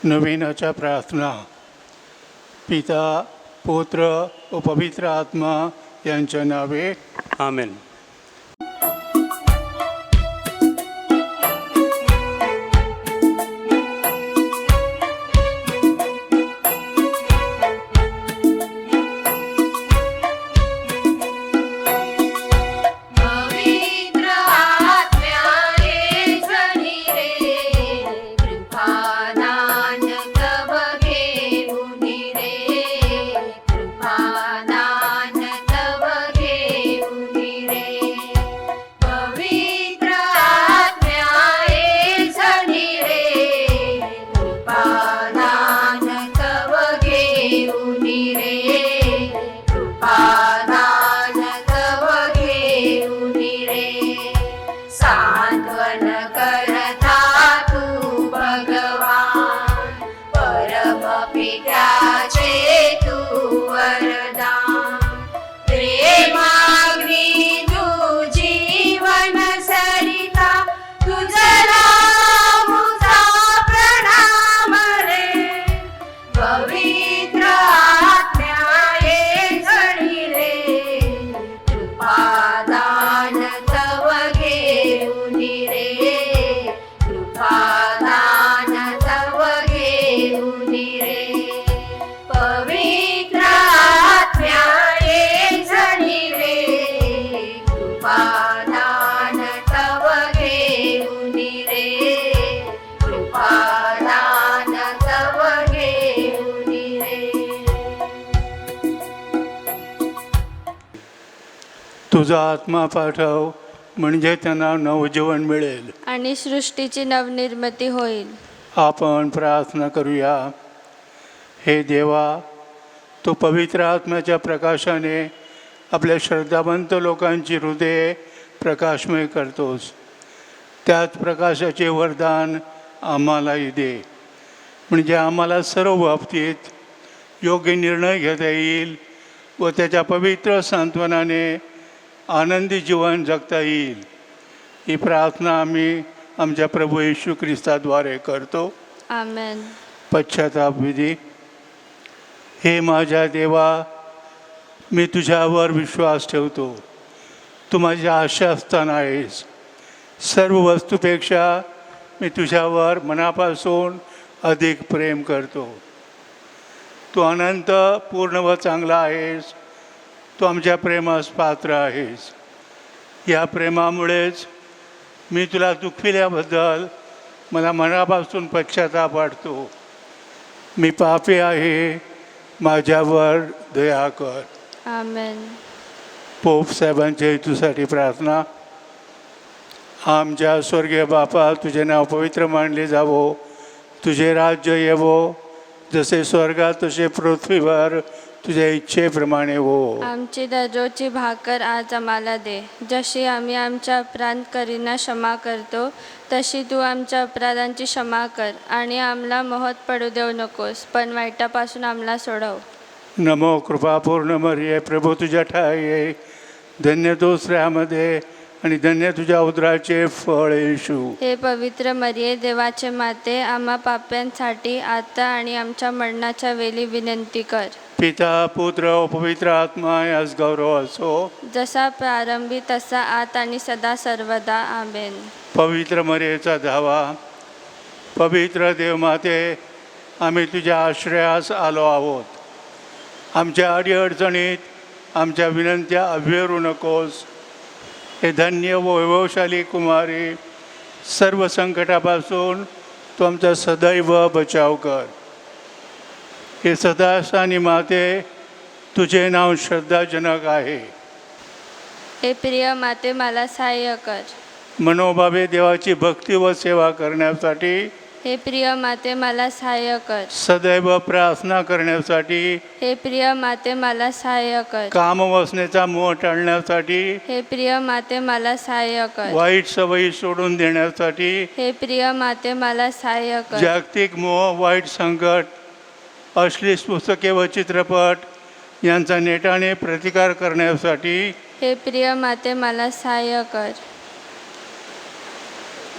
नवीनाच्या प्रार्थना. पिता, पुत्र व पवित्र आत्मा यांच्या नावे आमेन. पवित्र आत्म्याने जणी रे कृपादान तव घेऊनी रे कृपादान तव घेऊनी रे पवित्र आत्म्याने जणी रे कृपादान तव घेऊनी रे कृपादान तव घेऊनी रे सांत्वन करता तू भगवान परम पित्याचे तू वरदान प्रेमाग्नी तू जीवन सरिता तुझला मुझा प्रणाम रे पवित्र आत्म्याने जणी रे कृपादान तव घेऊनी रे कृपादान तव घेऊनी रे पवित्र आत्म्याने जणी रे कृपादान तव घेऊनी रे कृपादान तव घेऊनी रे तुझा आत्मा पाठव, म्हणजे त्यांना नवजीवन मिळेल. आणि सृष्टीची नवनिर्मिती होईल. आपण प्रार्थना करूया. हे देवा, तू पवित्र आत्म्याच्या प्रकाशाने आपल्या श्रद्धावंत लोकांची हृदये प्रकाशमय करतोस. त्याच प्रकाशाचे वरदान आम्हालाही दे, म्हणजे आम्हाला सर्व बाबतीत योग्य निर्णय घेता येईल व त्याच्या पवित्र सांत्वनाने आनंदी जीवन जगता येईल. ही प्रार्थना आम्ही आमच्या प्रभू येशू ख्रिस्ताद्वारे करतो. आमेन. पश्चाताप विधी. हे माझ्या देवा, मी तुझ्यावर विश्वास ठेवतो. तू माझी आशास्थान आहेस. सर्व वस्तूपेक्षा मी तुझ्यावर मनापासून अधिक प्रेम करतो. तू अनंत, पूर्ण व चांगला आहेस. तू आमच्या प्रेमास पात्र आहेस. या प्रेमामुळेच मी तुला दुखविल्याबद्दल मला मनापासून पश्चाताप वाटतो. मी पापी आहे, माझ्यावर दया कर. आमेन. पोप साहेबांच्या हेतूसाठी प्रार्थना. आमच्या स्वर्गीय बापा, तुझे नाव पवित्र मानले जावो. तुझे राज्य येवो. जसे स्वर्गात तसे पृथ्वीवर तुझ्या इच्छेप्रमाणे हो. आमची दररोजची भाकर आज आम्हाला दे. जशी आम्ही आमच्या अपराधकरींना क्षमा करतो, तशी तू आमच्या अपराधांची क्षमा कर. आणि आम्हाला मोहात पडू देऊ नकोस, पण वाईटापासून आम्हाला सोडव. नमो कृपापूर्ण मरिये, प्रभू तुझ्या ठाई आहे. धन्य तू स्त्रियामध्ये आणि धन्य तुझ्या उदराचे फळ येशू. हे पवित्र मरिये, देवाचे माते, आम्हा पाप्यांसाठी आता आणि आमच्या मरणाच्या वेळी विनंती कर. पिता, पुत्र व पवित्र आत्मा यास गौरव असो. जसा प्रारंभी तसा आत आणि सदा सर्वदा. आमेन. पवित्र मरियेचा धावा. पवित्र देवमाते, आम्ही तुझ्या आश्रयास आलो आहोत. आमच्या अडीअडचणीत आमच्या विनंत्या अव्हेरू नकोस. हे धन्य व वैभवशाली कुमारी, सर्व संकटापासून तू आमचा सदैव बचाव कर. हे सदास्थानी माते, तुझे नाव श्रद्धाजनक आहे. हे प्रिय माते, मला सहाय्य कर. मनोभावे देवाची भक्ती व सेवा करण्यासाठी हे प्रिय माते, मला सहाय्य कर. सदैव प्रार्थना करण्यासाठी हे प्रिय माते, मला सहाय्य कर. कामवासनेचा मोह टाळण्यासाठी हे प्रिय माते, मला सहाय्य कर. वाईट सवयी सोडून देण्यासाठी हे प्रिय माते, मला सहाय्य कर. जागतिक मोह, वाईट संकट, अश्लील पुस्तके व चित्रपट यांचा नेटाने प्रतिकार करण्यासाठी हे प्रिय माते, मला सहाय्य कर.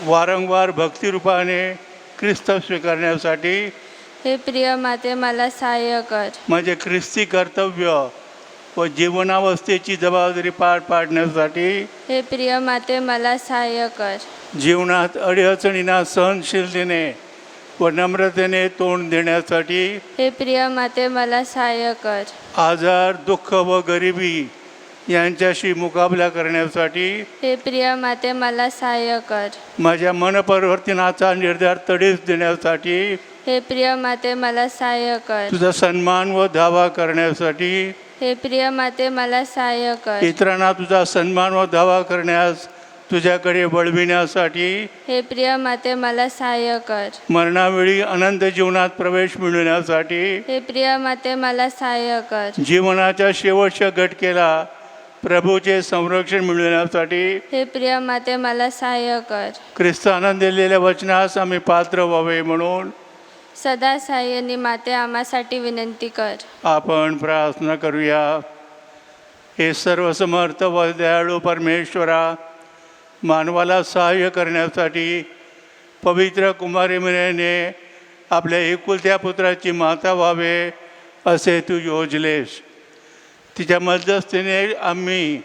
वारंवार भक्तिरूपाने ख्रिस्त स्वीकारण्यासाठी हे प्रिय माते मला सहाय्य कर. माझे ख्रिस्ती कर्तव्य व जीवनावस्थेची जबाबदारी पार पाडण्यासाठी हे प्रिय माते मला सहाय्य कर. जीवनात अडीअडचणींना सहनशीलतेने व नम्रतेने तोंड देण्यासाठी हे प्रिय माते मला सहाय्य कर. आजार, दुःख व गरिबी यांच्याशी मुकाबला करण्यासाठी हे प्रिय माते मला सहाय्य कर. माझ्या मनपरिवर्तनाचा निर्धार तडीस देण्यासाठी हे प्रिय माते मला सहाय्य कर. तुझा सन्मान व धावा करण्यासाठी हे प्रिय माते मला सहाय्य कर. इतरांना तुझा सन्मान व धावा करण्यास तुझ्याकडे वळविण्यासाठी हे प्रिय माते मला सहाय्य कर. मरणावेळी अनंत जीवनात प्रवेश मिळवण्यासाठी हे प्रिय माते मला सहाय्य कर. जीवनाच्या शेवटच्या घटकेला प्रभूचे संरक्षण मिळवण्यासाठी हे प्रिय माते मला सहाय्य कर. ख्रिस्तानं दिलेल्या वचनास आम्ही पात्र व्हावे म्हणून सदा सहाय्यनी माते आम्हासाठी विनंती कर. आपण प्रार्थना करूया. हे सर्वसमर्थ व दयाळू परमेश्वरा, मानवाला सहाय्य करण्यासाठी पवित्र कुमारी मरियेने आपल्या एकुलत्या पुत्राची माता व्हावे असे तू योजलेस. तिच्या मध्यस्थीने आम्ही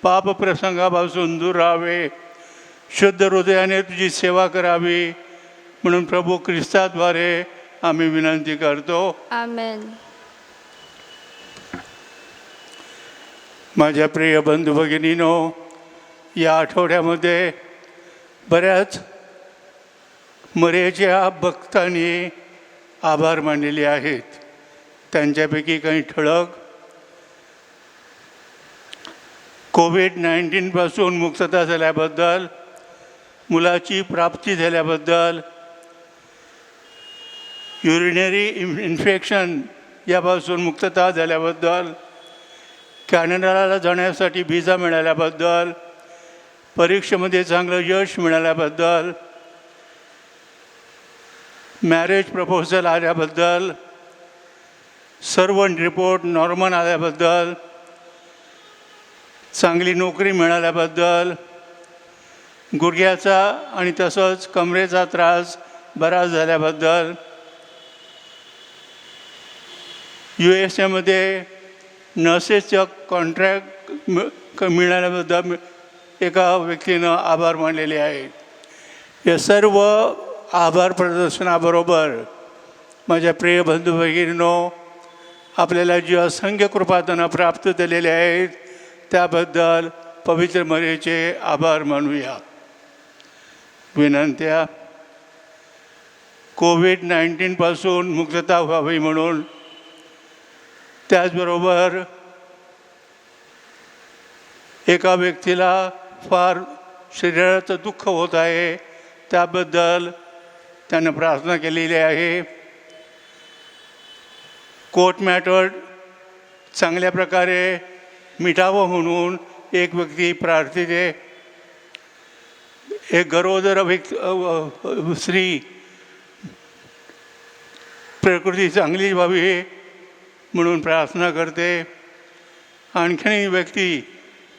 पापप्रसंगापासून दूर राहावे, शुद्ध हृदयाने तुझी सेवा करावी म्हणून प्रभू ख्रिस्ताद्वारे आम्ही विनंती करतो. आमेन. माझ्या प्रिय बंधू भगिनीनो, या आठवड्यामध्ये बऱ्याच मरेच्या भक्तांनी आभार मानलेले आहेत. त्यांच्यापैकी काही ठळक: कोविड-19पासून मुक्तता झाल्याबद्दल, मुलाची प्राप्ती झाल्याबद्दल, युरिनरी इन्फेक्शन यापासून मुक्तता झाल्याबद्दल, कॅनडाला जाण्यासाठी व्हिसा मिळाल्याबद्दल, परीक्षेमध्ये चांगलं यश मिळाल्याबद्दल, मॅरेज प्रपोजल आल्याबद्दल, सर्वंट रिपोर्ट नॉर्मल आल्याबद्दल, चांगली नोकरी मिळाल्याबद्दल, गुडघ्याचा आणि तसंच कमरेचा त्रास बरा झाल्याबद्दल, USA नर्सेसचं कॉन्ट्रॅक्ट मिळाल्याबद्दल एका व्यक्तीनं आभार मानलेले आहेत. या सर्व आभार प्रदर्शनाबरोबर माझ्या प्रिय बंधू भगिनींनो, आपल्याला जी असंख्य कृपादानं प्राप्त झालेले आहेत त्याबद्दल पवित्र मरियेचे आभार मानूया. विनंत्या: कोविड-19पासून मुक्तता व्हावी म्हणून, त्याचबरोबर एका व्यक्तीला फार शरीराचं दुःख होत आहे त्याबद्दल त्यानं प्रार्थना केलेली आहे. कोर्ट मॅटर चांगल्या प्रकारे मिटावं म्हणून एक व्यक्ती प्रार्थिते. एक गरोदर स्त्री प्रकृती चांगली व्हावी म्हणून प्रार्थना करते. आणखी व्यक्ती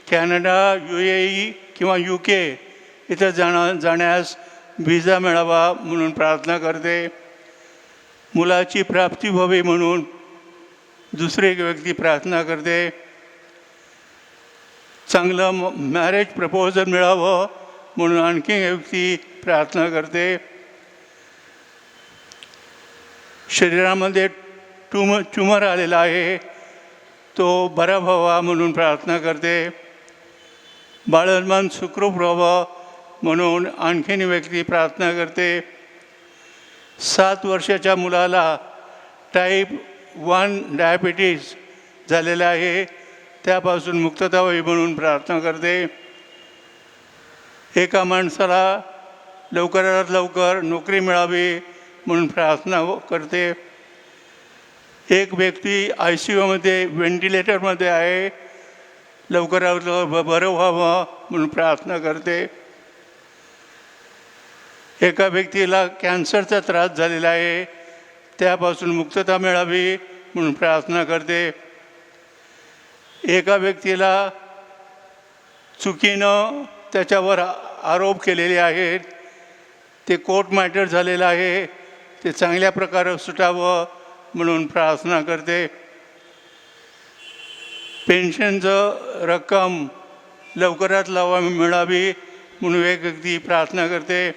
कॅनडा, UAE किंवा UK इथं जाण्यास व्हिसा मिळावा म्हणून प्रार्थना करते. मुलाची प्राप्ती व्हावी म्हणून दुसरी एक व्यक्ती प्रार्थना करते. चांगलं मॅरेज प्रपोजल मिळावं म्हणून आणखी एक व्यक्ती प्रार्थना करते. शरीरामध्ये ट्यूमर आलेला आहे तो बरा व्हावा म्हणून प्रार्थना करते. बाळंतपण सुखरूप व्हावं म्हणून आणखीन व्यक्ती प्रार्थना करते. 7 वर्षाच्या मुलाला टाईप 1 डायबिटीज झालेला आहे त्यापासून मुक्तता व्हावी म्हणून प्रार्थना करते. एका माणसाला लवकरात लवकर नोकरी मिळावी म्हणून प्रार्थना करते. एक व्यक्ती ICUमध्ये व्हेंटिलेटरमध्ये आहे, लवकरात लवकर बरं व्हावं म्हणून प्रार्थना करते. एका व्यक्तीला कॅन्सरचा त्रास झालेला आहे त्यापासून मुक्तता मिळावी म्हणून प्रार्थना करते. एका व्यक्तीला चुकीनं त्याच्यावर आरोप केलेले आहेत, ते कोर्ट मॅटर झालेलं आहे ते चांगल्या प्रकारे सुटावं म्हणून प्रार्थना करते. पेन्शनचं रक्कम लवकरात लवकर मिळावी म्हणून एक व्यक्ती प्रार्थना करते.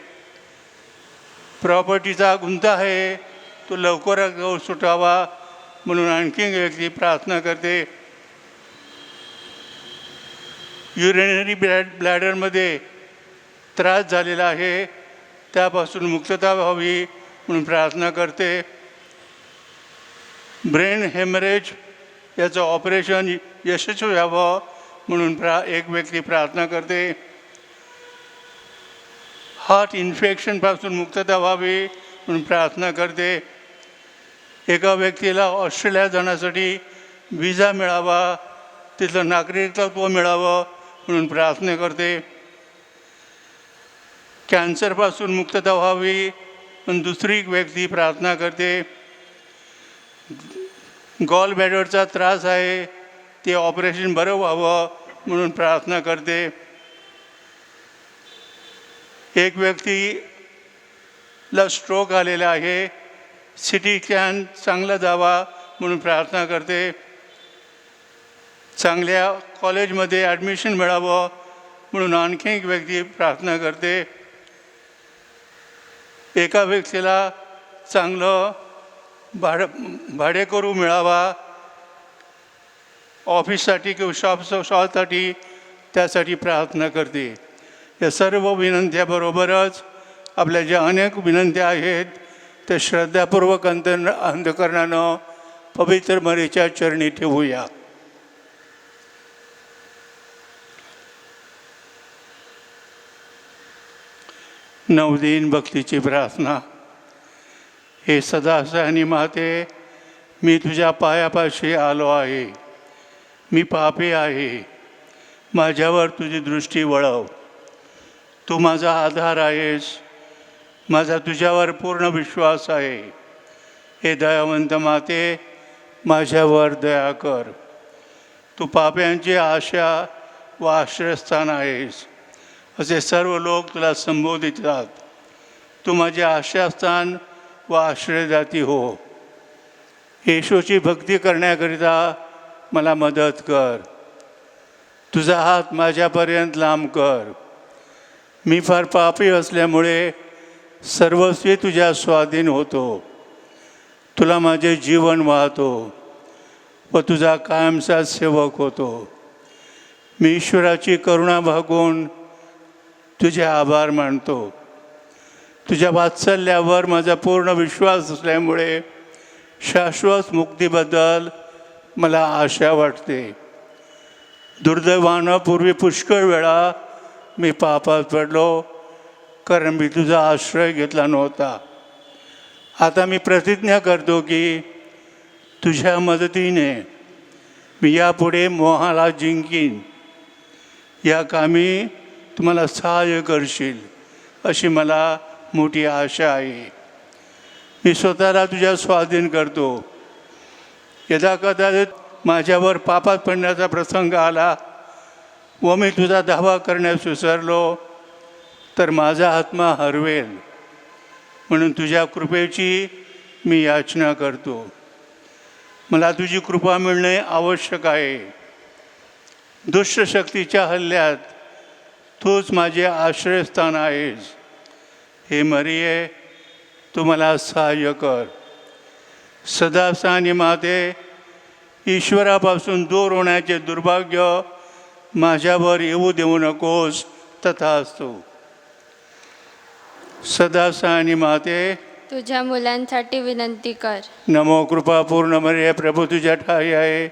प्रॉपर्टीचा गुंता आहे तो लवकरात सुटावा म्हणून आणखी एक व्यक्ती प्रार्थना करते. युरिनरी ब्लॅडरमध्ये त्रास झालेला आहे त्यापासून मुक्तता व्हावी म्हणून प्रार्थना करते. ब्रेन हेमरेज याचं ऑपरेशन यशस्वी व्हावं म्हणून एक व्यक्ती प्रार्थना करते. हार्ट इन्फेक्शनपासून मुक्तता व्हावी म्हणून प्रार्थना करते. एका व्यक्तीला ऑस्ट्रेलिया जाण्यासाठी विजा मिळावा, तिथलं नागरिकत्व मिळावं म्हणून प्रार्थना करते. कॅन्सरपासून मुक्तता व्हावी म्हणून दुसरी व्यक्ती प्रार्थना करते. गॉल ब्लॅडरचा त्रास आहे ते ऑपरेशन बरं व्हावं म्हणून प्रार्थना करते. एक व्यक्तीला स्ट्रोक आलेला आहे, सिटी स्कॅन चांगला जावा म्हणून प्रार्थना करते. चांगल्या कॉलेजमध्ये ॲडमिशन मिळावं म्हणून आणखी एक व्यक्ती प्रार्थना करते. एका व्यक्तीला चांगलं भाडेकरू मिळावा ऑफिससाठी किंवा शॉपसाठी, त्यासाठी प्रार्थना करते. या सर्व विनंत्याबरोबरच आपल्या ज्या अनेक विनंत्या आहेत त्या श्रद्धापूर्वक अंतःकरणानं पवित्र मरीच्या चरणी ठेवूया. नवदीन भक्तीची प्रार्थना. हे सदासानी माते, मी तुझ्या पायापाशी आलो आहे. मी पापी आहे, माझ्यावर तुझी दृष्टी वळव. तू माझा आधार आहेस, माझा तुझ्यावर पूर्ण विश्वास आहे. हे दयावंत माते, माझ्यावर दया कर. तू पाप्यांची आशा व आश्रयस्थान आहेस असे सर्व लोक तुला संबोधितात. तू माझे आश्रयस्थान व आश्रयदाती हो. येशूची भक्ती करण्याकरिता मला मदत कर. तुझा हात माझ्यापर्यंत लांब कर. मी फार पापी असल्यामुळे सर्वस्वी तुझ्या स्वाधीन होतो. तुला माझे जीवन वाहतो व तुझा कायमचा सेवक होतो. मी ईश्वराची करुणा भागून तुझे आभार मानतो. तुझ्या वात्सल्यावर माझा पूर्ण विश्वास असल्यामुळे शाश्वत मुक्तीबद्दल मला आशा वाटते. दुर्दैवानं पूर्वी पुष्कळ वेळा मी पापात पडलो कारण मी तुझा आश्रय घेतला नव्हता. आता मी प्रतिज्ञा करतो की तुझ्या मदतीने मी यापुढे मोहाला जिंकीन. या कामी तुम्हाला सहाय्य करशील अशी मला मोठी आशा आहे. मी स्वतःला तुझ्या स्वाधीन करतो. यदाकदाचित माझ्यावर पापात पडण्याचा प्रसंग आला व मी तुझा दावा करण्यास विसरलो तर माझा आत्मा हरवेल. म्हणून तुझ्या कृपेची मी याचना करतो. मला तुझी कृपा मिळणे आवश्यक आहे. दुष्ट शक्तीच्या हल्ल्यात तूच माझे आश्रयस्थान आहेस. हे मरिये, तू मला सहाय्य कर. सदासानी माते, ईश्वरापासून दूर होण्याचे दुर्भाग्य माझ्यावर येऊ देऊ नकोस. तथास्तु. सदासानी माते, तुझ्या मुलांसाठी विनंती कर. नमो कृपा पूर्ण मरिये, प्रभू तुझ्या ठाई आहे.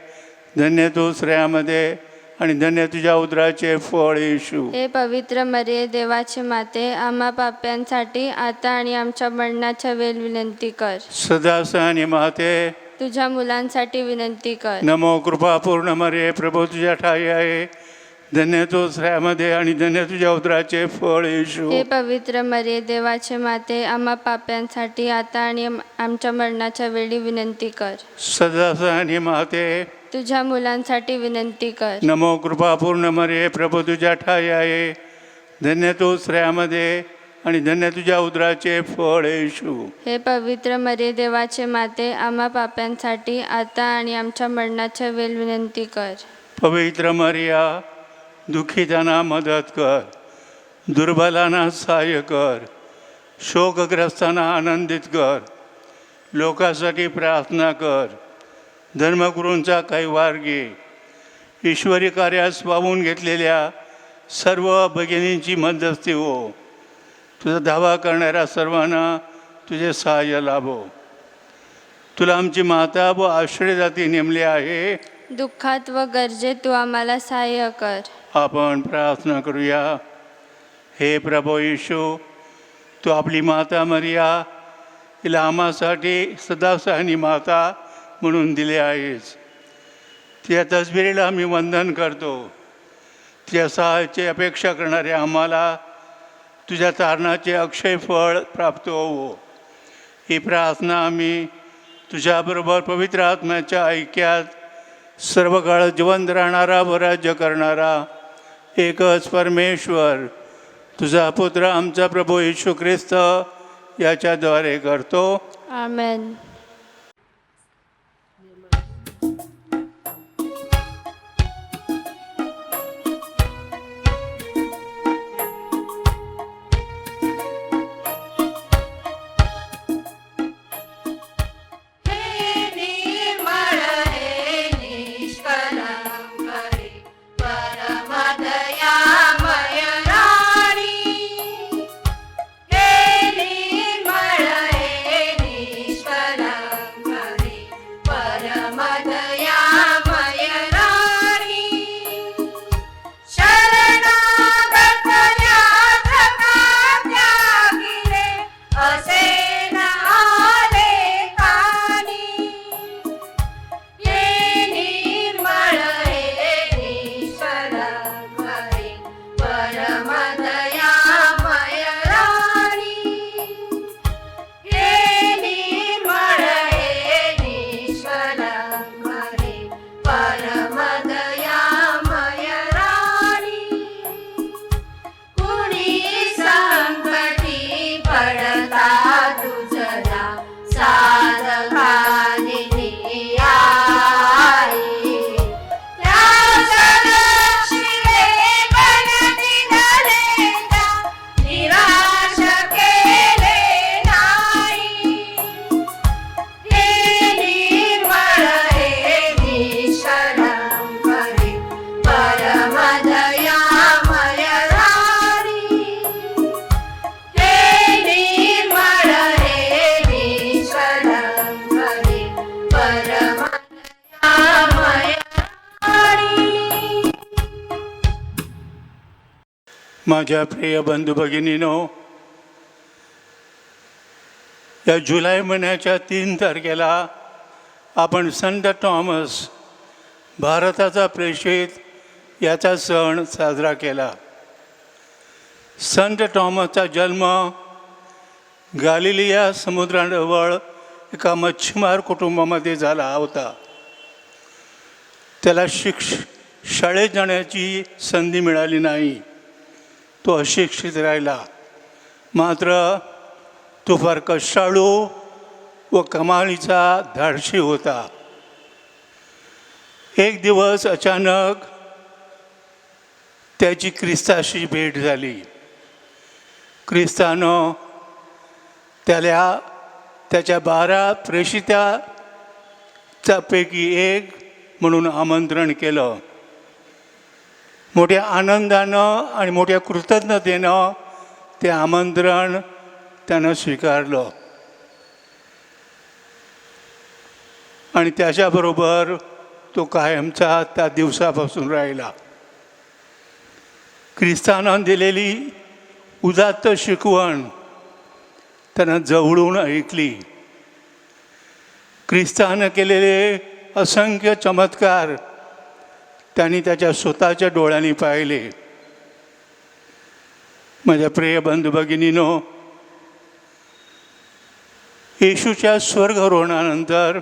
धन्य तू स्त्रियांमध्ये आणि धन्य तुझ्या उदराचे फळ येशू. हे पवित्र मरिये, देवाची माते, आम्हा पाप्यांसाठी आता आणि आमच्या मरणाच्या वेळी विनंती कर. सदासानी माते, तुझ्या मुलांसाठी विनंती कर. नमो कृपा पूर्ण मरिये, प्रभू तुझ्या ठाई आहे. धन्य तू स्त्रियांमध्ये आणि धन्य तुझ्या उदराचे फळ येशू. हे पवित्र मरिये, देवाची माते, आम्हा पाप्यांसाठी आता आणि आमच्या मरणाच्या वेळी विनंती कर. सदासानी माते, तुझ्या मुलांसाठी विनंती कर. नमो कृपा पूर्ण मरिये, प्रभू तुझ्या ठाई आहे. धन्य तू स्त्रियांमध्ये आणि धन्य तुझ्या उदराचे फळ येशू. हे पवित्र मरिये देवाचे माते, आम्हा पाप्यांसाठी आता आणि आमच्या मरणाच्या वेळ विनंती कर. पवित्र मरिया, दुःखितांना मदत कर, दुर्बलांना सहाय्य कर, शोकग्रस्तांना आनंदित कर, लोकांसाठी प्रार्थना कर. धर्मगुरूंचा कैवार घे. ईश्वरी कार्यास वाहून घेतलेल्या सर्व भगिनींची मध्यस्थी हो. तुझा दावा करणाऱ्या सर्वांना तुझे सहाय्य लाभो. तुला आमची माता व आश्रयदाती नेमले आहे. दुःखात व गरजेत तू आम्हाला सहाय्य कर. आपण प्रार्थना करूया. हे प्रभू येशू, तू आपली माता मरिया हिला आम्हासाठी सदा सहाय्यनी माता म्हणून दिले आहेस. त्या तसबिरीला आम्ही वंदन करतो. त्या सहाय्याची अपेक्षा करणाऱ्या आम्हाला तुझ्या तारणाचे अक्षय फळ प्राप्त होवो. ही प्रार्थना आम्ही तुझ्याबरोबर पवित्र आत्म्याच्या ऐक्यात सर्व काळ जिवंत राहणारा व राज्य करणारा एकच परमेश्वर तुझा पुत्र आमचा प्रभू येशू ख्रिस्त याच्याद्वारे करतो. आमेन. हे निर्मळ हे निष्कलंक रे परम दयामय राणी. हे निर्मळ हे निष्कलंक रे परम दयामय राणी. शरणागत याचका त्यागी रे असे न आले कानी. हे निर्मळ हे निष्कलंक रे परम दयामय राणी. हे निर्मळ हे निष्कलंक रे परम दयामय राणी. कुणी संकटी पडता तुझला साधकानिनी आई. त्यास रक्षिले बनती धरेता निराश केले नाही. हे निर्मळ हे निष्कलंक रे परम दयामय राणी. हे निर्मळ हे निष्कलंक रे परम दयामय राणी. माझ्या प्रिय बंधू भगिनीनो, या जुलै महिन्याच्या 3 तारखेला आपण संत थॉमस भारताचा प्रेषित याचा सण साजरा केला. संत थॉमसचा जन्म गालिलिया समुद्राजवळ एका मच्छीमार कुटुंबामध्ये झाला होता. त्याला शाळेत जाण्याची संधी मिळाली नाही. तो अशिक्षित राहिला. मात्र तो फार कष्टाळू व कमालीचा धाडशी होता. एक दिवस अचानक त्याची ख्रिस्ताशी भेट झाली. ख्रिस्तानं त्याला त्याच्या 12 प्रेषिताच्या पैकी एक म्हणून आमंत्रण केलं. मोठ्या आनंदानं आणि मोठ्या कृतज्ञतेनं ते आमंत्रण त्यानं स्वीकारलं आणि त्याच्याबरोबर तो कायमचा त्या दिवसापासून राहिला. ख्रिस्तानं दिलेली उदात्त शिकवण त्यानं जवळून ऐकली. ख्रिस्तानं केलेले असंख्य चमत्कार त्यांनी त्याच्या स्वतःच्या डोळ्यांनी पाहिले. माझ्या प्रिय बंधू भगिनीनो, येशूच्या स्वर्गारोहणानंतर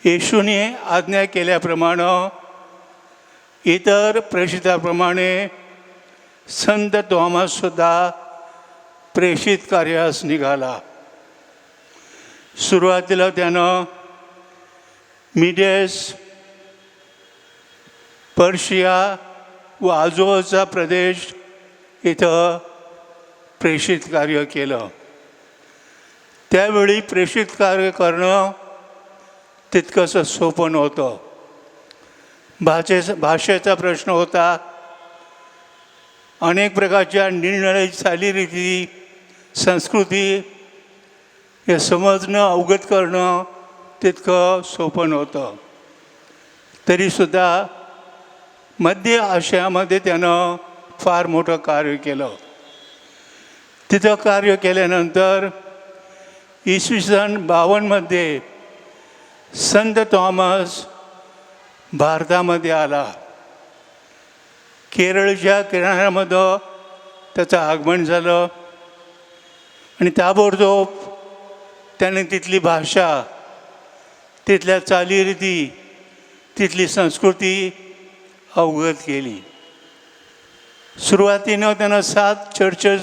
येशूने आज्ञा केल्याप्रमाणे इतर प्रेषिताप्रमाणे संत थॉमससुद्धा प्रेषित कार्यास निघाला. सुरुवातीला त्यानं मिडेस, पर्शिया व आजूबाजूचा प्रदेश इथं प्रेषित कार्य केलं. त्यावेळी प्रेषित कार्य करणं तितकंसं सोपं नव्हतं. भाषेचा प्रश्न होता. अनेक प्रकारच्या निरनिराळ्या चालीरीती, संस्कृती हे समजणं, अवगत करणं तितकं सोपं नव्हतं. तरीसुद्धा मध्य आशियामध्ये त्यानं फार मोठं कार्य केलं. तिथं कार्य केल्यानंतर इसवी सन 52मध्ये संत थॉमस भारतामध्ये आला. केरळच्या किनाऱ्यामध्ये त्याचं आगमन झालं आणि ताबडतोब त्याने तिथली भाषा, तिथल्या चालीरीती, तिथली संस्कृती अवगत केली. सुरुवातीनं त्यानं 7 चर्चेस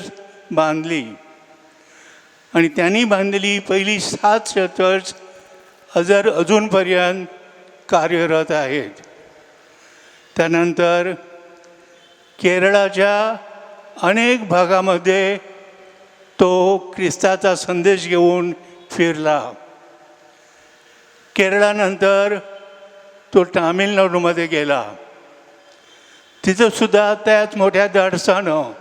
बांधली आणि त्यांनी बांधलेली पहिली 7 चर्च अजूनपर्यंत कार्यरत आहेत. त्यानंतर केरळाच्या अनेक भागामध्ये तो ख्रिस्ताचा संदेश घेऊन फिरला. केरळानंतर तो तामिळनाडूमध्ये गेला. तिथंसुद्धा त्याच मोठ्या धाडसानं,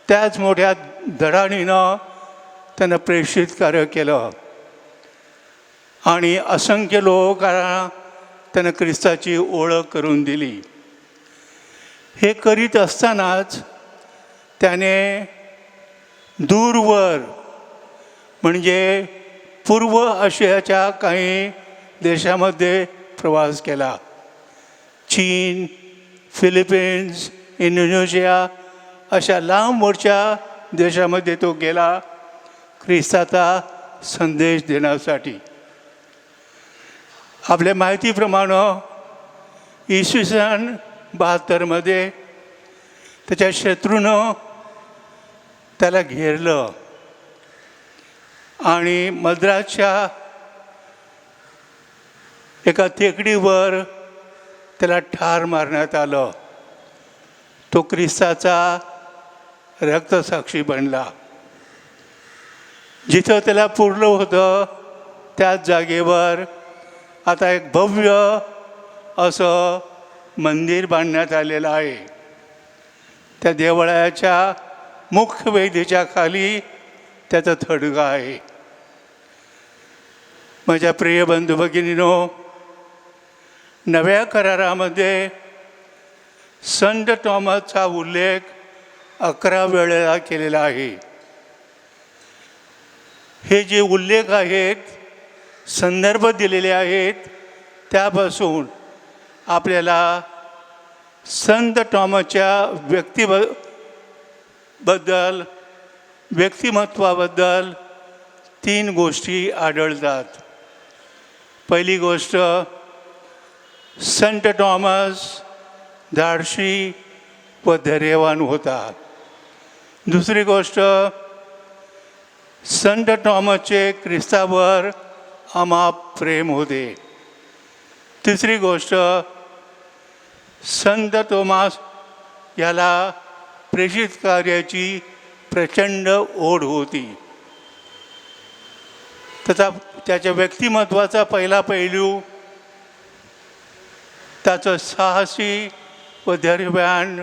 त्याच मोठ्या धडाडीनं त्यानं प्रेषित कार्य केलं आणि असंख्य लोकांना त्यानं ख्रिस्ताची ओळख करून दिली. हे करीत असतानाच त्याने दूरवर म्हणजे पूर्व आशियाच्या काही देशामध्ये प्रवास केला. चीन, फिलिपिन्स, इंडोनेशिया अशा लांबवरच्या देशामध्ये तो गेला ख्रिस्ताचा संदेश देण्यासाठी. आपल्या माहितीप्रमाणे इसवी सन 72मध्ये त्याच्या शत्रूनं त्याला घेरलं आणि मद्रासच्या एका टेकडीवर त्याला ठार मारण्यात आलं. तो ख्रिस्ताचा रक्तसाक्षी बनला. जिथं त्याला पुरलं होतं त्याच जागेवर आता एक भव्य असं मंदिर बांधण्यात आलेलं आहे. त्या देवळाच्या मुख्य वेदीच्या खाली त्याचं थडगं आहे. माझ्या प्रिय बंधू भगिनींनो, नव्या करारामध्ये संत थॉमसचा उल्लेख 11 वेळेला केलेला आहे. हे जे उल्लेख आहेत, संदर्भ दिलेले आहेत, त्यापासून आपल्याला संत थॉमसच्या व्यक्तिमत्वाबद्दल 3 गोष्टी आढळतात. पहिली गोष्ट, संत थॉमस धाडशी व धैर्यवान होता. दुसरी गोष्ट, संत थॉमसचे ख्रिस्तावर अमाप प्रेम होते. तिसरी गोष्ट, संत थॉमस याला प्रेषित कार्याची प्रचंड ओढ होती. त्याच्या व्यक्तिमत्वाचा पहिला पैलू त्याचं साहसी व धैर्यवान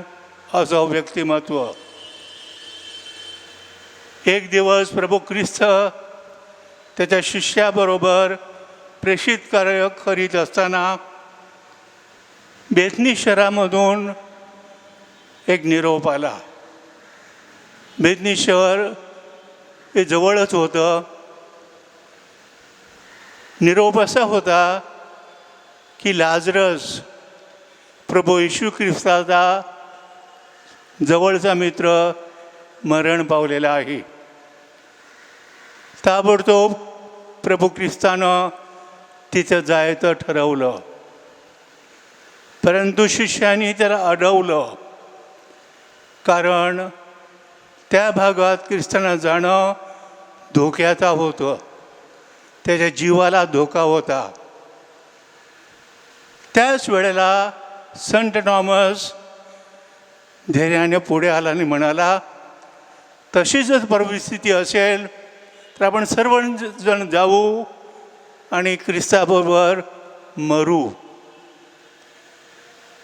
असं व्यक्तिमत्व. एक दिवस प्रभू ख्रिस्त त्याच्या शिष्याबरोबर प्रेषित कार्य करीत असताना बेथनी शहरामधून एक निरोप आला. बेथनी शहर हे जवळच होतं. निरोप असा होता की लाजरस, प्रभू येशू ख्रिस्ताचा जवळचा मित्र, मरण पावलेला आहे. ताबडतोब प्रभू ख्रिस्तानं तिथं जायचं ठरवलं, परंतु शिष्यांनी त्याला अडवलं, कारण त्या भागात ख्रिस्तांना जाणं धोक्याचा होतं, त्याच्या जीवाला धोका होता. त्याच वेळेला संत टॉमस धैर्याने पुढे आला आणि म्हणाला, तशीच जर परिस्थिती असेल तर आपण सर्वजण जाऊ आणि ख्रिस्ताबरोबर मरू.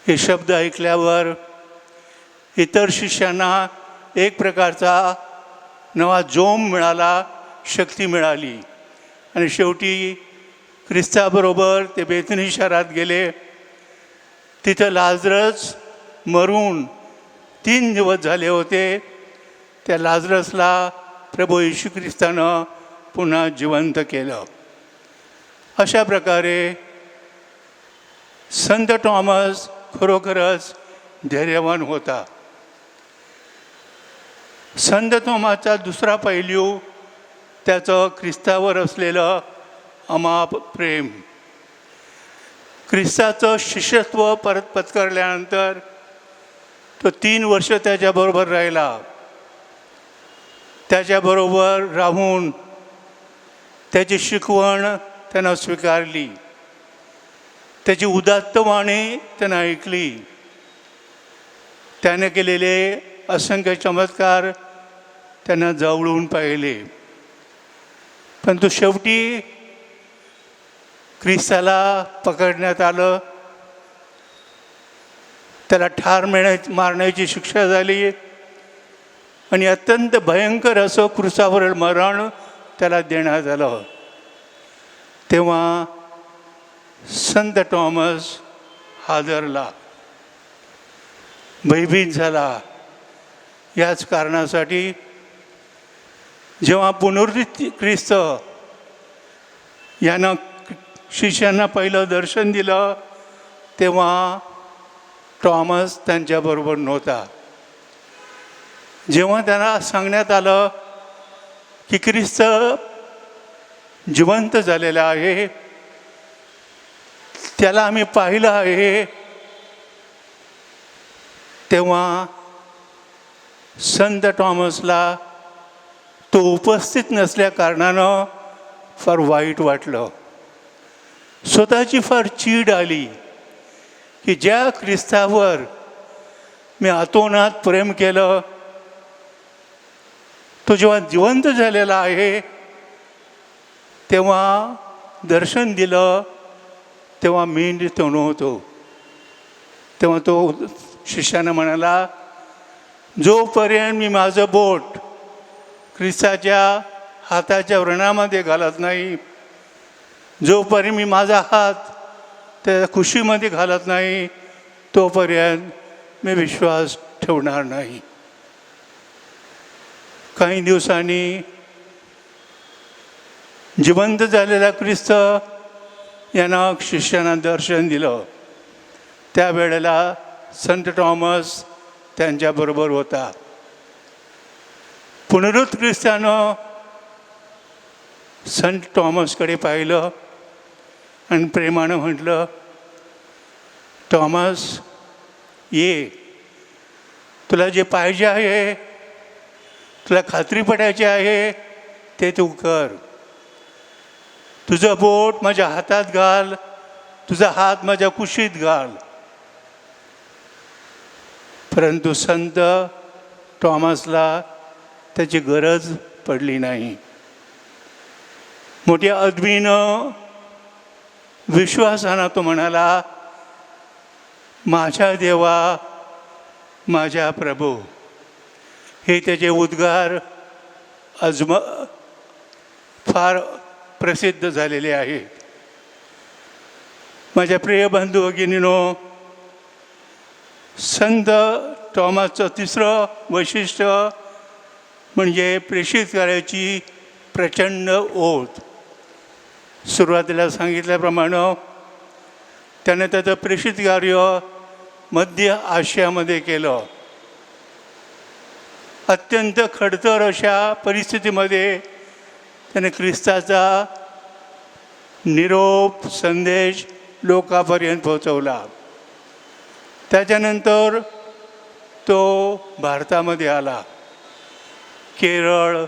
हे शब्द ऐकल्यावर इतर शिष्यांना एक प्रकारचा नवा जोम मिळाला, शक्ती मिळाली आणि शेवटी ख्रिस्ताबरोबर ते बेथनी शहरात गेले. तिथं लाजरस मरून 3 दिवस झाले होते. त्या लाजरसला प्रभू येशू ख्रिस्तानं पुन्हा जिवंत केलं. अशा प्रकारे संत टॉमस खरोखरच धैर्यवान होता. संत टॉमसचा दुसरा पैलू त्याचं ख्रिस्तावर असलेलं अमाप प्रेम. ख्रिस्ताचं शिष्यत्व परत पत्करल्यानंतर तो 3 वर्ष त्याच्याबरोबर राहिला. त्याच्याबरोबर राहून त्याची शिकवण त्यानं स्वीकारली, त्याची उदात्त वाणी त्यानं ऐकली, त्याने केलेले असंख्य चमत्कार त्यानं जवळून पाहिले. पण तो शेवटी ख्रिस्ताला पकडण्यात आलं, त्याला ठार मारण्याची शिक्षा झाली आणि अत्यंत भयंकर असं क्रूसावरील मरण त्याला देण्यात आलं. तेव्हा संत टॉमस हादरला, भयभीत झाला. याच कारणासाठी जेव्हा पुनरुत्थित ख्रिस्त यानं शिष्यांना पहिलं दर्शन दिलं तेव्हा टॉमस त्यांच्याबरोबर नव्हता. जेव्हा त्यांना सांगण्यात आलं की ख्रिस्त जिवंत झालेला आहे, त्याला आम्ही पाहिलं आहे, तेव्हा संत टॉमसला तो उपस्थित नसल्या कारणानं फार वाईट वाटलं. स्वतःची फार चीड आली की ज्या ख्रिस्तावर मी अतोनात प्रेम केलं, तो जेव्हा जिवंत झालेला आहे तेव्हा दर्शन दिलं तेव्हा मी तो नव्हतो. तेव्हा तो शिष्यानं म्हणाला, जोपर्यंत मी माझं बोट ख्रिस्ताच्या हाताच्या व्रणामध्ये घालत नाही, जोपर्यंत मी माझा हात त्या खुशीमध्ये घालत नाही, तोपर्यंत मी विश्वास ठेवणार नाही. काही दिवसांनी जिवंत झालेला ख्रिस्त यांना शिष्यांना दर्शन दिलं. त्यावेळेला संत टॉमस त्यांच्याबरोबर होता. पुनरुत्थित ख्रिस्तानं संत टॉमसकडे पाहिलं आणि प्रेमानं म्हटलं, टॉमस ये, तुला जे पाहिजे आहे, तुला खात्री पडायची आहे ते तू कर. तुझं बोट माझ्या हातात घाल, तुझा हात माझ्या कुशीत घाल. परंतु संत टॉमसला त्याची गरज पडली नाही. मोठ्या अदबीनं विश्वासानं तो म्हणाला, माझ्या देवा, माझ्या प्रभू. हे त्याचे उद्गार फार प्रसिद्ध झालेले आहेत. माझ्या प्रिय बंधू भगिनींनो, संत टॉमसचं तिसरं वैशिष्ट्य म्हणजे प्रेषित कार्याची प्रचंड ओढ. सुरुवातीला सांगितल्याप्रमाणे त्याने त्याचं प्रेषित कार्य मध्य आशियामध्ये केलं. अत्यंत खडतर अशा परिस्थितीमध्ये त्याने ख्रिस्ताचा निरोप संदेश लोकांपर्यंत पोहोचवला. त्याच्यानंतर तो भारतामध्ये आला केरळ,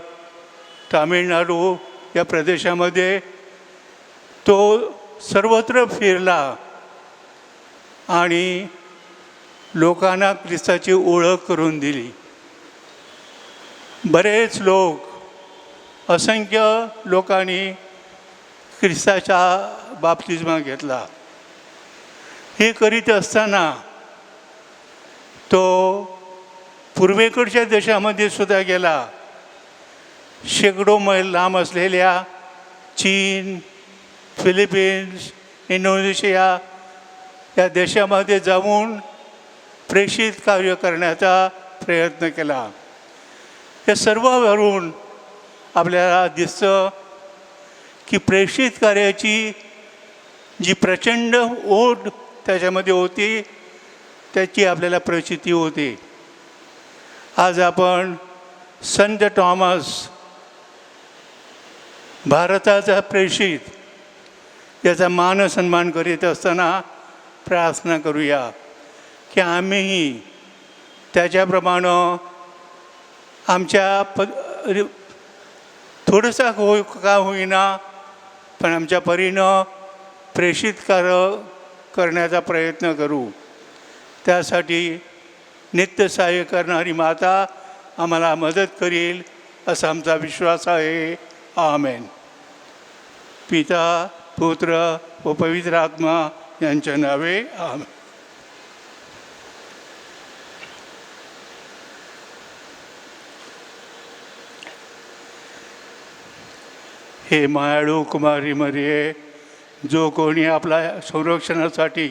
तामिळनाडू या प्रदेशामध्ये तो सर्वत्र फिरला आणि लोकांना ख्रिस्ताची ओळख करून दिली. बरेच लोक, असंख्य लोकांनी ख्रिस्ताचा बाप्तिस्मा घेतला. हे करीत असताना तो पूर्वेकडच्या देशामध्ये सुद्धा गेला. शेकडो मैल लांब असलेल्या चीन, फिलिपिन्स, इंडोनेशिया या देशामध्ये जाऊन प्रेषित कार्य करण्याचा प्रयत्न केला. हे सर्ववरून आपल्याला दिसतं की प्रेषित कार्याची जी प्रचंड ओढ त्याच्यामध्ये होती त्याची आपल्याला प्रचिती होते. आज आपण संत थॉमस, भारताचा प्रेषित याचा मान सन्मान करीत असताना प्रार्थना करूया की आम्हीही त्याच्याप्रमाणे आमच्या थोडंसं का होईना पण आमच्या परीनं प्रेषित कार्य करण्याचा प्रयत्न करू. त्यासाठी नित्य सहाय्य करणारी माता आम्हाला मदत करील असा आमचा विश्वास आहे. आमेन. पिता, पुत्र व पवित्र आत्मा यांच्या नावे आमेन. हे मायाळू कुमारी मरिये, जो कोणी आपल्या संरक्षणासाठी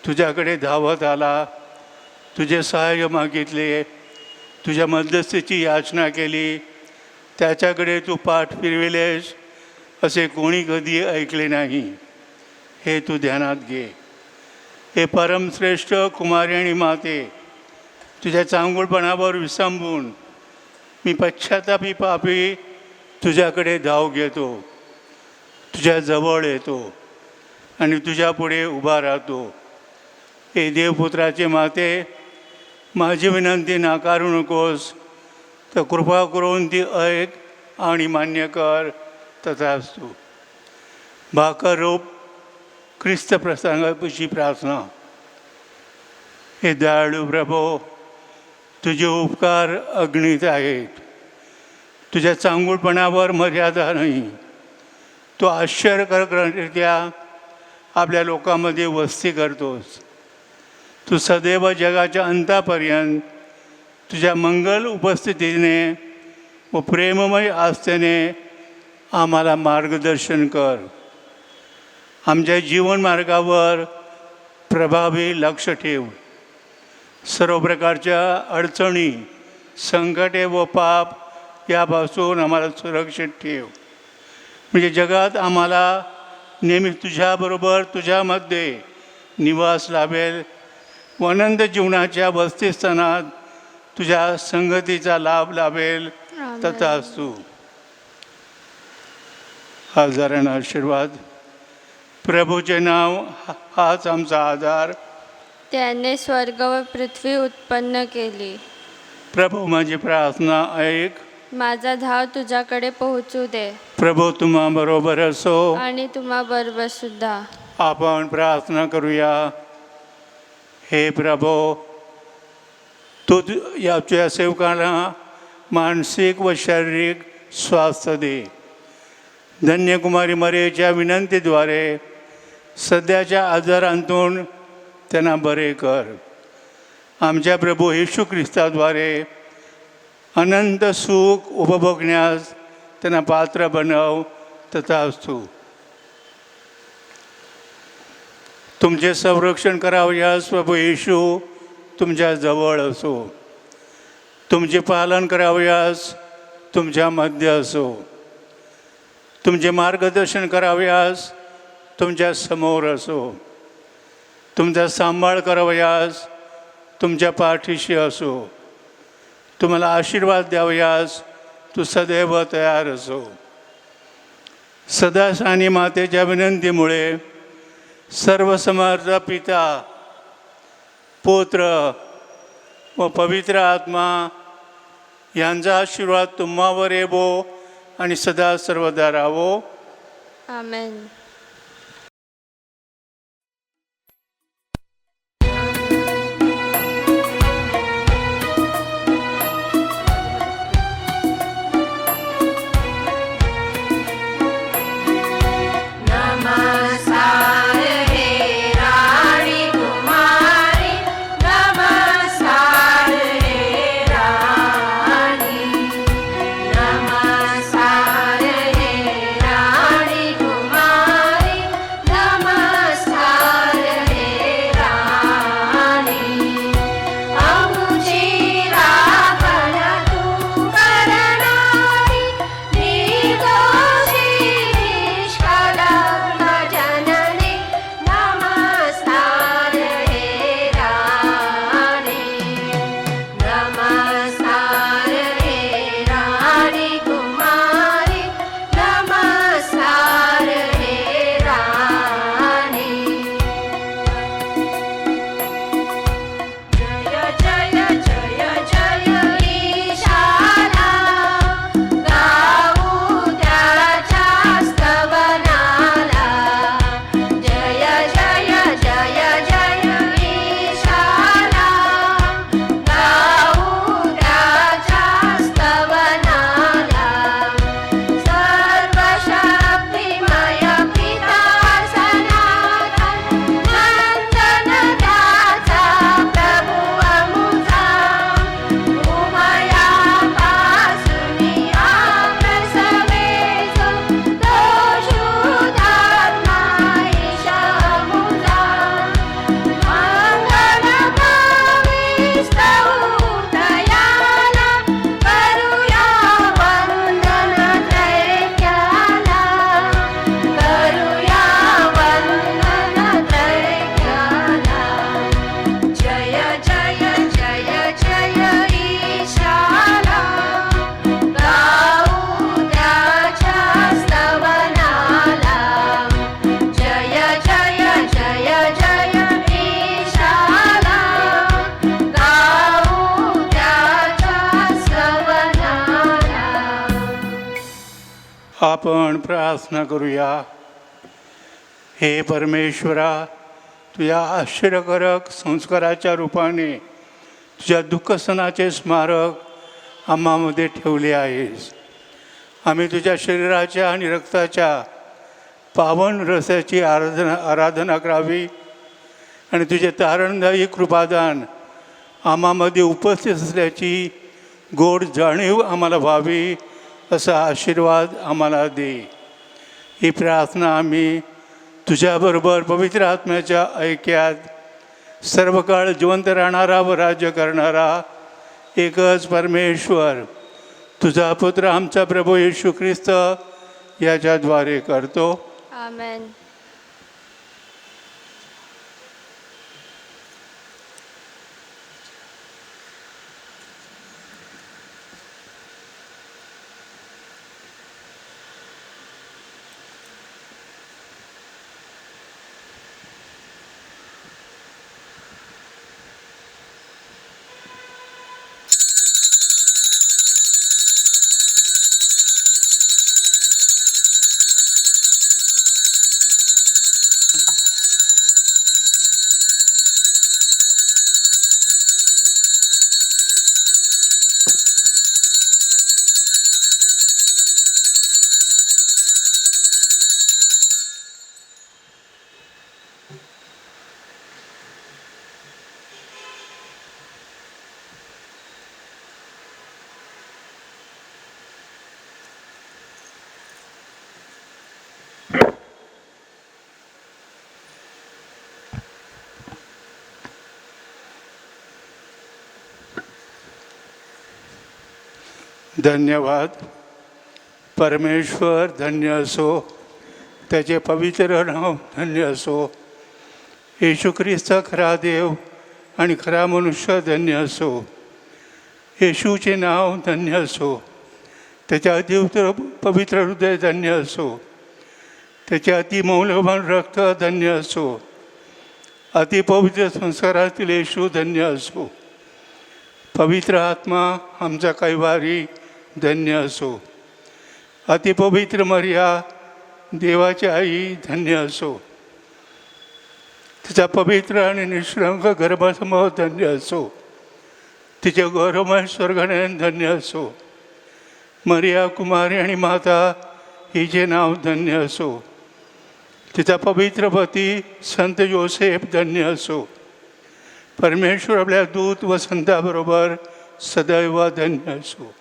तुझ्याकडे धावत आला, तुझे सहाय्य मागितले, तुझ्या मध्यस्थीची याचना केली, त्याच्याकडे तू पाठ फिरविलेस असे कोणी कधी ऐकले नाही. हे तू ध्यानात घे. हे परमश्रेष्ठ कुमारी आणि माते, तुझ्या चांगुलपणावर विसंबून मी पश्चातापी पापी तुझ्याकडे धाव घेतो, तुझ्या जवळ येतो आणि तुझ्या पुढे उभा राहतो. हे देवपुत्राचे माते, माझी विनंती नाकारू नकोस, तर कृपा करून ती ऐक आणि मान्य कर. तथास्तु. भाकर रूप ख्रिस्त प्रसंगाची प्रार्थना. हे दयाळू प्रभो, तुझे उपकार अगणित आहेत. तुझ्या चांगुलपणावर मर्यादा नाही. तू आश्चर्यकारकरित्या आपल्या लोकांमध्ये वस्ती करतोस. तू सदैव जगाच्या अंतापर्यंत तुझ्या मंगल उपस्थितीने व प्रेममय आस्थेने आम्हाला मार्गदर्शन कर. आमच्या जीवनमार्गावर प्रभावी लक्ष ठेव. सर्व प्रकारच्या अडचणी, संकटे व पाप यापासून आम्हाला सुरक्षित ठेव. म्हणजे जगात आम्हाला नेहमी तुझ्याबरोबर, तुझ्यामध्ये निवास लाभेल व अनंत जीवनाच्या वस्तीस्थानात तुझ्या संगतीचा लाभ लाभेल. तथास्तु. हजारांना आशीर्वाद. प्रभूचे नाव हाच आमचा आधार. त्याने स्वर्ग व पृथ्वी उत्पन्न केली. प्रभू माझी प्रार्थना ऐक. माझा धाव तुझ्याकडे पोहोचू दे. प्रभू तुम्हा बरोबर असो आणि तुम्हा बरोबर सुद्धा. आपण प्रार्थना करूया. हे प्रभो, तू या तुझ्या सेवकाला मानसिक व शारीरिक स्वास्थ्य दे. धन्य कुमारी मरियेच्या विनंतीद्वारे सध्याच्या आजारांतून त्यांना बरे कर. आमच्या प्रभू येशू ख्रिस्ताद्वारे अनंत सुख उपभोगण्यास त्यांना पात्र बनव. तथास्तु. तुमचे संरक्षण करावयास प्रभू येशू तुमच्या जवळ असो. तुमचे पालन करावयास तुमच्यामध्ये असो. तुमचे मार्गदर्शन करावयास तुमच्या समोर असो. तुमचा सांभाळ करावयास तुमच्या पाठीशी असो. तुम्हाला आशीर्वाद द्यावयास तू सदैव तयार असो. सदा सानी मातेच्या विनंतीमुळे सर्वसमर्थ पिता, पुत्र व पवित्र आत्मा यांचा आशीर्वाद तुम्हावर येवो आणि सदा सर्वदा राहावो. आमेन. नमस्कार हे राणी कुमारी, नमस्कार हे राणी, नमस्कार हे राणी कुमारी, नमस्कार हे राणी. आमची राखण तू करणारी, निर्दोषी निष्कलंक जननी, नमस्कार हे राणी, नमस्कार हे राणी कुमारी, नमस्कार हे राणी. जय जय जय जय ईशाला, गाऊ त्याच्या स्तवनाला. जय जय जय जय ईशाला, गाऊ त्याच्या स्तवनाला. सर्वशक्तिमय पिता सनातन, नंदन त्याचा प्रभु अमुचा. उभयापासूनी प्रसवेशो, तो शुद्धात्मा ईश अमुचा. मंगलभावी स्तुतयाला, करूया वंदन त्रैक्याला, करूया वंदन त्रैक्याला. जय जय जय जय ईशाला, गाऊ त्याच्या स्तवनाला. जय जय जय जय ईशाला, गाऊ त्याच्या स्तवनाला. आपण प्रार्थना करूया. हे परमेश्वरा, तुझ्या आश्चर्यकारक संस्काराच्या रूपाने तुझ्या दुःखसनाचे स्मारक आम्हामध्ये ठेवले आहेस. आम्ही तुझ्या शरीराच्या आणि रक्ताच्या पावन रसाची आराधना करावी आणि तुझे तारणदायी कृपादान आम्हामध्ये उपस्थित असल्याची गोड जाणीव आम्हाला व्हावी, असा आशीर्वाद आम्हाला दे. ही प्रार्थना आम्ही तुझ्याबरोबर पवित्र आत्म्याच्या ऐक्यात सर्व काळ जिवंत राहणारा व राज्य करणारा एकच परमेश्वर, तुझा पुत्र आमचा प्रभू येशू ख्रिस्त याच्याद्वारे करतो. आमेन. धन्यवाद. परमेश्वर धन्य असो, त्याचे पवित्र नाव धन्य असो. येशू ख्रिस्त खरा देव आणि खरा मनुष्य धन्य असो. येशूचे नाव धन्य असो, त्याचे पवित्र हृदय धन्य असो, त्याचे अतिमौल्यवान रक्त धन्य असो, अतिपवित्र संस्कारातील येशू धन्य असो. पवित्र आत्मा आमचा कैवारी धन्य असो. अतिपवित्र मर्या देवाची आई धन्य असो. तिचा पवित्र आणि निष्कलंक गर्भसमूह धन्य असो. तिचे गौरवमय स्वर्गनयन धन्य असो. मरिया कुमारी आणि माता हिचे नाव धन्य असो. तिचा पवित्र पती संत योसेफ धन्य असो. परमेश्वर आपल्या दूत व संताबरोबर सदैव धन्य असो.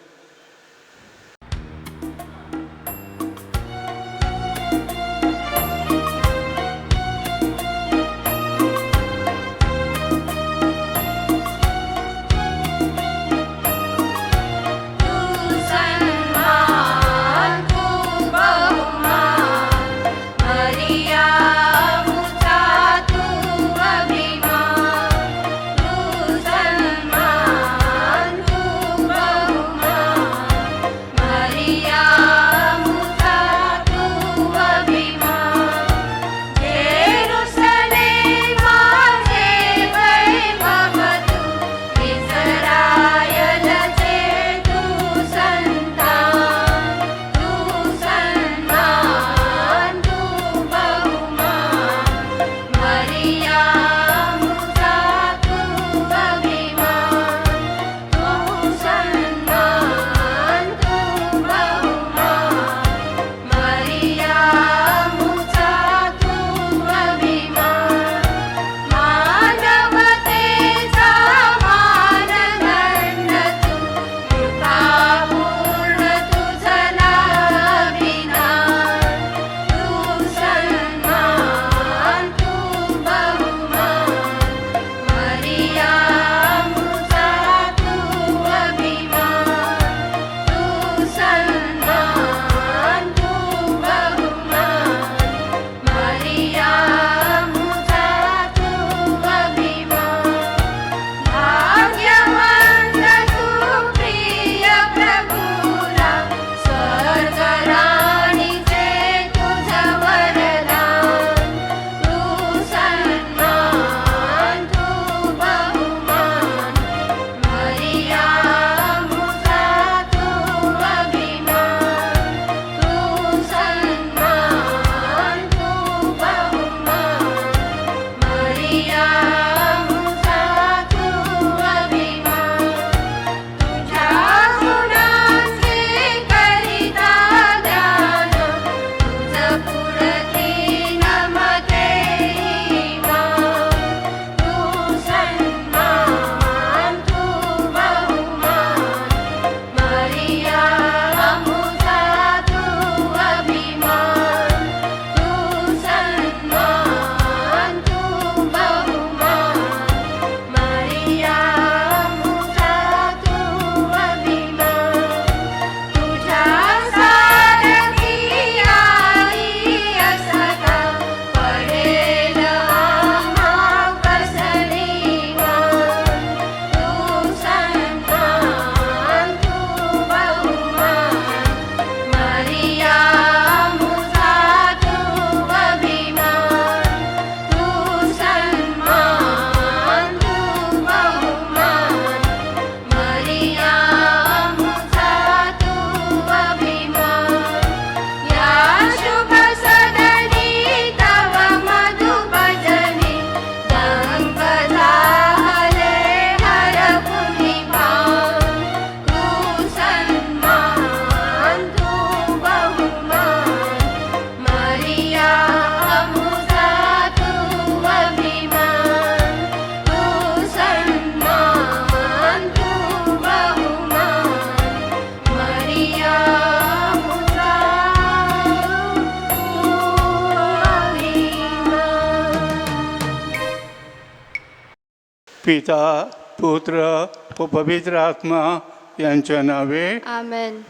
पिता पुत्र व पवित्र आत्मा यांच्या नावे आमेन.